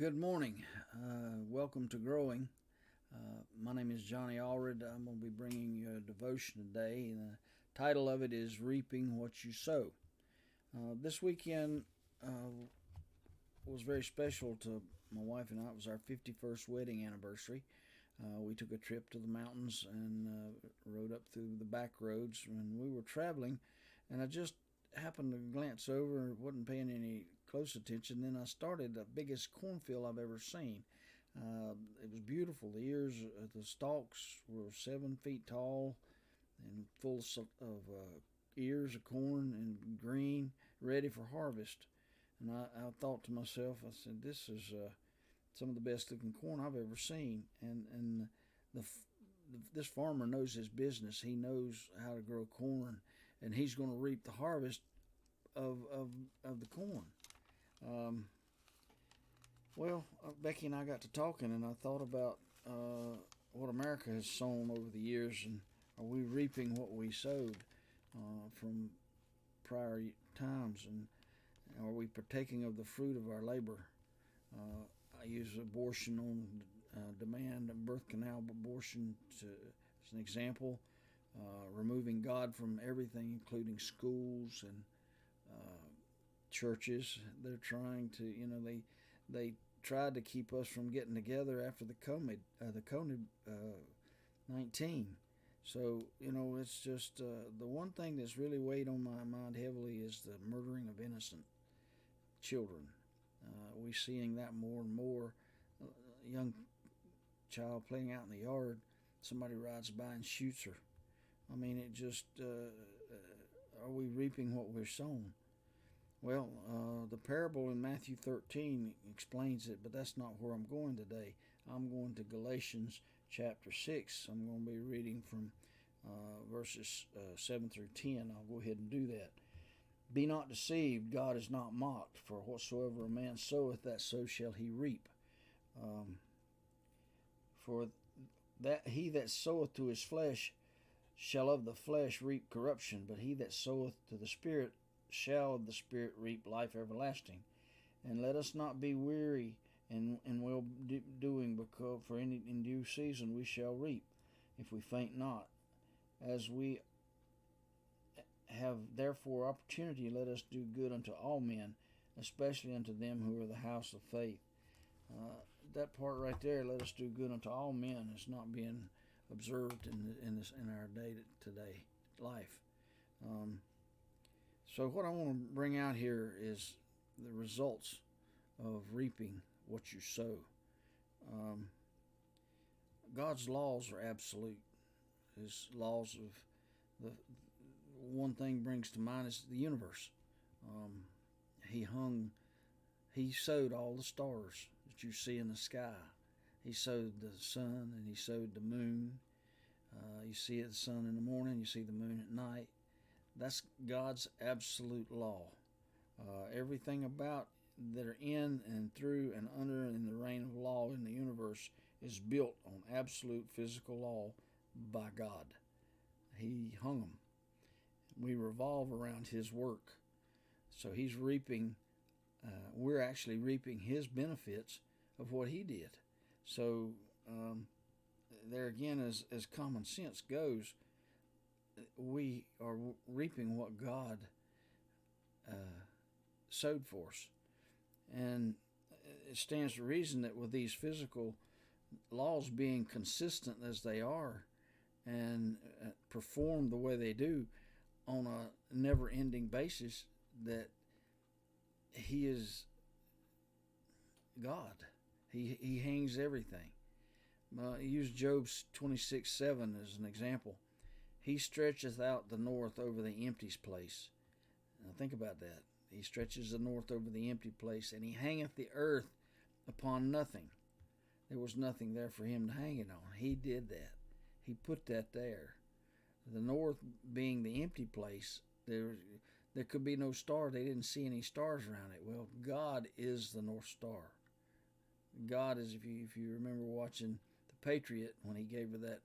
Good morning. Welcome to Growing. My name is Johnny Allred. I'm going to be bringing you a devotion today, and the title of it is Reaping What You Sow. This weekend was very special to my wife and I. It was our 51st wedding anniversary. We took a trip to the mountains and rode up through the back roads when we were traveling, and I just happened to glance over and wasn't paying any close attention. Then I started the biggest cornfield I've ever seen. It was beautiful. The ears, the stalks were 7 feet tall and full of ears of corn and green, ready for harvest. And I thought to myself, I said, this is some of the best looking corn I've ever seen. And the, this farmer knows his business. He knows how to grow corn, and he's going to reap the harvest of the corn. Becky and I got to talking, and I thought about what America has sown over the years, and are we reaping what we sowed from prior times, and are we partaking of the fruit of our labor? I use abortion on demand and birth canal abortion as an example, removing God from everything, including schools and churches. They're trying to, they tried to keep us from getting together after the COVID-19. So, it's just the one thing that's really weighed on my mind heavily is the murdering of innocent children. We're seeing that more and more. A young child playing out in the yard, somebody rides by and shoots her. I mean, it just, are we reaping what we're sown? Well, the parable in Matthew 13 explains it, but that's not where I'm going today. I'm going to Galatians chapter 6. I'm going to be reading from verses 7 through 10. I'll go ahead and do that. Be not deceived, God is not mocked, for whatsoever a man soweth, that so shall he reap. For that he that soweth to his flesh shall of the flesh reap corruption, but he that soweth to the Spirit shall of the Spirit reap life everlasting. And let us not be weary in well doing, because for in due season we shall reap, if we faint not. As we have therefore opportunity, let us do good unto all men, especially unto them who are the house of faith. That part right there, let us do good unto all men, is not being observed in our day today life. So what I want to bring out here is the results of reaping what you sow. God's laws are absolute. His laws of the one thing brings to mind is the universe. He sowed all the stars that you see in the sky. He sowed the sun and he sowed the moon. You see the sun in the morning, you see the moon at night. That's God's absolute law. Everything about that are in and through and under in the reign of law in the universe is built on absolute physical law by God. He hung them. We revolve around His work. So He's reaping, we're actually reaping His benefits of what He did. So there again, as common sense goes, we are reaping what God sowed for us. And it stands to reason that with these physical laws being consistent as they are and perform the way they do on a never-ending basis, that He is God. He hangs everything. Use Job's 26:7 as an example. He stretcheth out the north over the empty place. Now think about that. He stretches the north over the empty place, and He hangeth the earth upon nothing. There was nothing there for Him to hang it on. He did that. He put that there. The north being the empty place, there could be no star. They didn't see any stars around it. Well, God is the North Star. God is, if you remember watching The Patriot, when he gave her that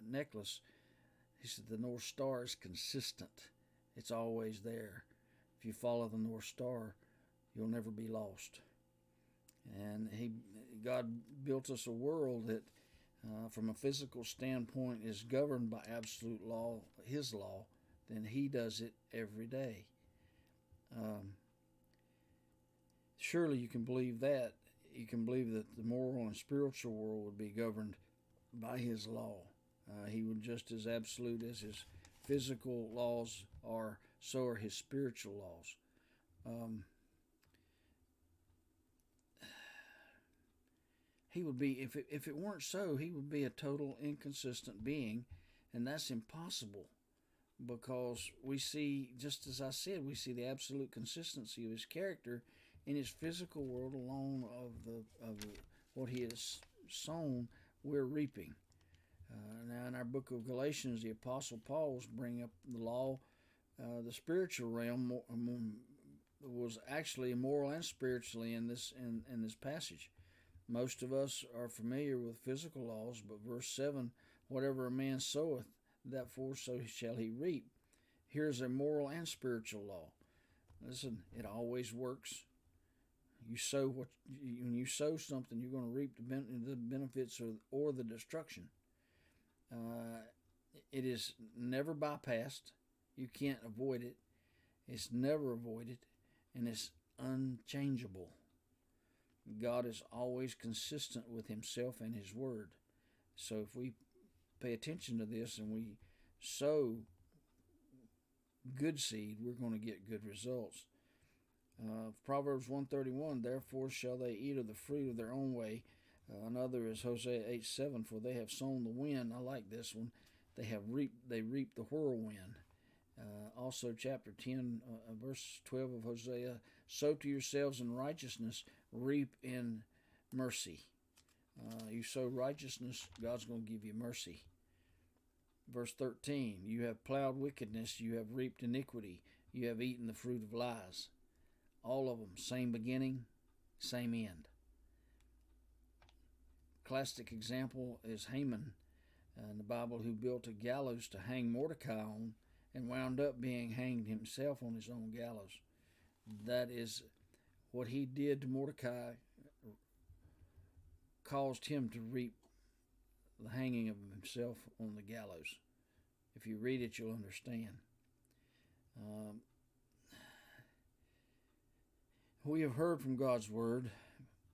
necklace, he said the North Star is consistent. It's always there. If you follow the North Star, you'll never be lost. And God built us a world that, from a physical standpoint, is governed by absolute law, His law. Then He does it every day. Um, Surely you can believe that. You can believe that the moral and spiritual world would be governed by His law. He would just as absolute as His physical laws are, so are His spiritual laws. Um, he would be, if it weren't so, He would be a total inconsistent being, and that's impossible because we see, just as I said, we see the absolute consistency of His character in His physical world alone of what He has sown, we're reaping. Now, in our book of Galatians, the Apostle Paul was bringing up the law. The spiritual realm was actually moral and spiritually in this passage. Most of us are familiar with physical laws, but verse 7, whatever a man soweth, therefore so shall he reap. Here's a moral and spiritual law. Listen, it always works. When you sow something, you're going to reap the benefits or the destruction. It is never bypassed. You can't avoid it. It's never avoided, and it's unchangeable. God is always consistent with Himself and His Word. So if we pay attention to this and we sow good seed, we're going to get good results. Proverbs 131, therefore shall they eat of the fruit of their own way. Another is Hosea 8:7, for they have sown the wind. I like this one. They reap the whirlwind. Also chapter 10, verse 12 of Hosea, sow to yourselves in righteousness, reap in mercy. You sow righteousness, God's going to give you mercy. Verse 13, you have plowed wickedness, you have reaped iniquity, you have eaten the fruit of lies. All of them, same beginning, same end. Classic example is Haman in the Bible, who built a gallows to hang Mordecai on and wound up being hanged himself on his own gallows. That is what he did to Mordecai, caused him to reap the hanging of himself on the gallows. If you read it, you'll understand. We have heard from God's word,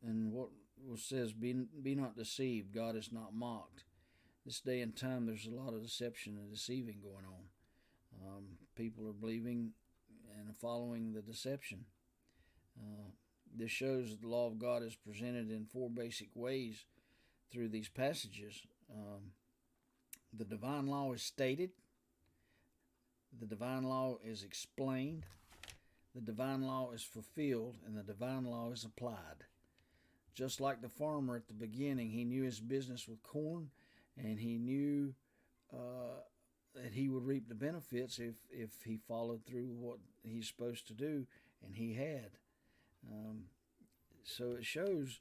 and what says, be not deceived, God is not mocked. This day and time, there's a lot of deception and deceiving going on. People are believing and following the deception. This shows that the law of God is presented in four basic ways through these passages. The divine law is stated, the divine law is explained, the divine law is fulfilled, and the divine law is applied. Just like the farmer at the beginning, he knew his business with corn, and he knew that he would reap the benefits if he followed through what he's supposed to do, and he had. So it shows,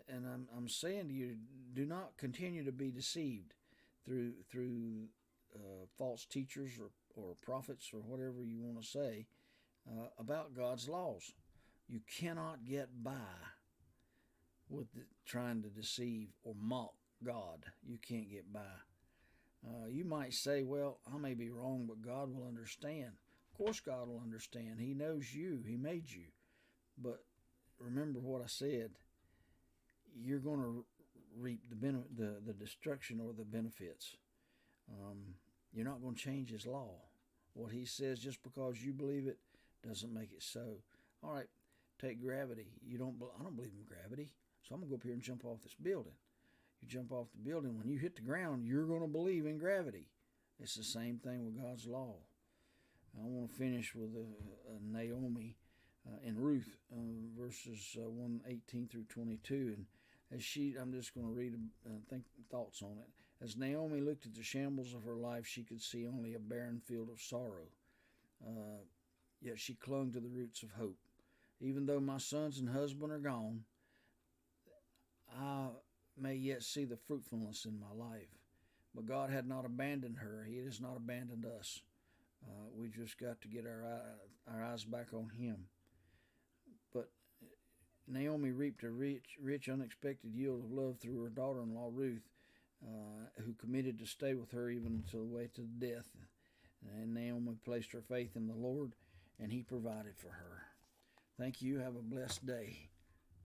and I'm saying to you, do not continue to be deceived through false teachers or prophets or whatever you want to say about God's laws. You cannot get by with trying to deceive or mock God. You can't get by. You might say, well, I may be wrong, but God will understand. Of course God will understand. He knows you. He made you. But remember what I said. You're going to reap the destruction or the benefits. You're not going to change His law. What He says, just because you believe it, doesn't make it so. All right, take gravity. I don't believe in gravity, so I'm going to go up here and jump off this building. You jump off the building, when you hit the ground, you're going to believe in gravity. It's the same thing with God's law. I want to finish with Naomi in Ruth, verses 1:18 through 22. And I'm just going to read thoughts on it. As Naomi looked at the shambles of her life, she could see only a barren field of sorrow. Yet she clung to the roots of hope. Even though my sons and husband are gone, I may yet see the fruitfulness in my life. But God had not abandoned her. He has not abandoned us. We just got to get our eyes back on Him. But Naomi reaped a rich, unexpected yield of love through her daughter-in-law Ruth, who committed to stay with her even until the way to death. And Naomi placed her faith in the Lord, and He provided for her. Thank you. Have a blessed day.